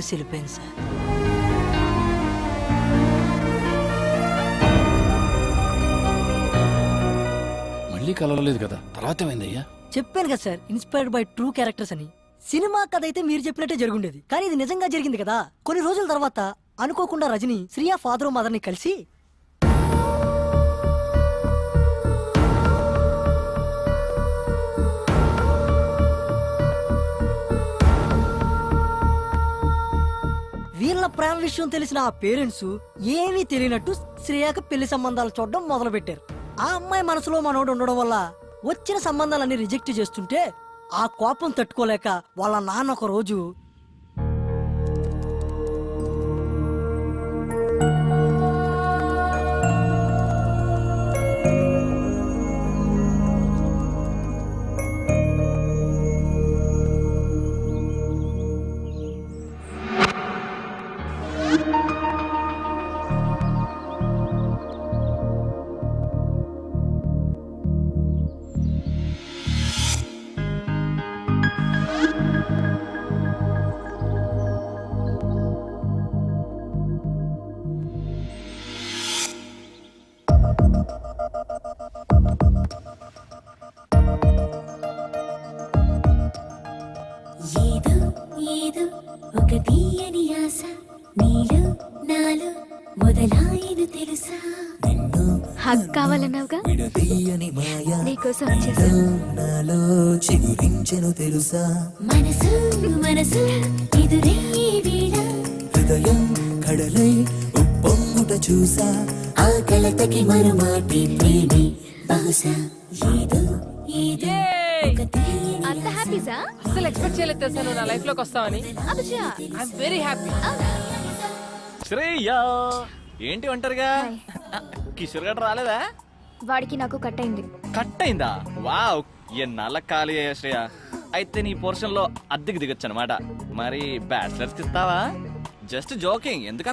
వదిలేసి వెళ్ళిపోయింది సార్. మళ్ళీ కలవలేదు కదా, తర్వాత ఏమైందయ్యా? చెప్పాను కదా sir, inspired by true characters అని. సినిమా కథ అయితే మీరు చెప్పినట్టే జరుగుండేది, కానీ ఇది నిజంగా జరిగింది కదా. కొన్ని రోజుల తర్వాత అనుకోకుండా రజని శ్రియా ఫాదర్ మదర్ ని కలిసి వీళ్ళ ప్రేమ విషయం తెలిసిన ఆ పేరెంట్స్ ఏమీ తెలియనట్టు శ్రేయాకి పెళ్లి సంబంధాలు చూడడం మొదలు పెట్టారు. ఆ అమ్మాయి మనసులో మనోడు ఉండడం వల్ల వచ్చిన సంబంధాలన్నీ రిజెక్ట్ చేస్తుంటే ఆ కోపం తట్టుకోలేక వాళ్ళ నాన్న ఒక రోజు ఏదో ఏదో ఒక తీయని ఆశ నీలో నాలో మొదలాయను తెలుసా. హగ్ కావాలన్నావుగా, నీకోసం వచ్చేసా. నాలో చిగురించెను తెలుసా. మనసు మనసు ఎదురయ్యే వేళ హృదయం కడలై ఉప్పొంగుట చూసా. ఆ కలతకి మరుమాటి ప్రేమి బహుశా. ఏదో ఏదో ఒక తీయని అంత హ్యాపీసా? అసలు ఎక్స్పెక్ట్ చేయలేదు తెలుసా నువ్వు నా లైఫ్ లోకి వస్తావని. అబ్బా, ఐఎమ్ వెరీ హ్యాపీ. శ్రేయ ఏంటి ఒంటరిగా? కిషోర్ గడ్ రాలేదా? వాడికి నాకు కట్ అయింది. కట్ అయిందా? వావ్, ఎన్నాళ్ళ ఖాళీ అయ్యా శ్రేయ. అయితే నీ పోర్షన్ లో అద్దెకి దిగొచ్చు అనమాట. మరి బ్యాచిలర్స్ కి ఇస్తావా? జస్ట్ జోకింగ్, ఎందుకంత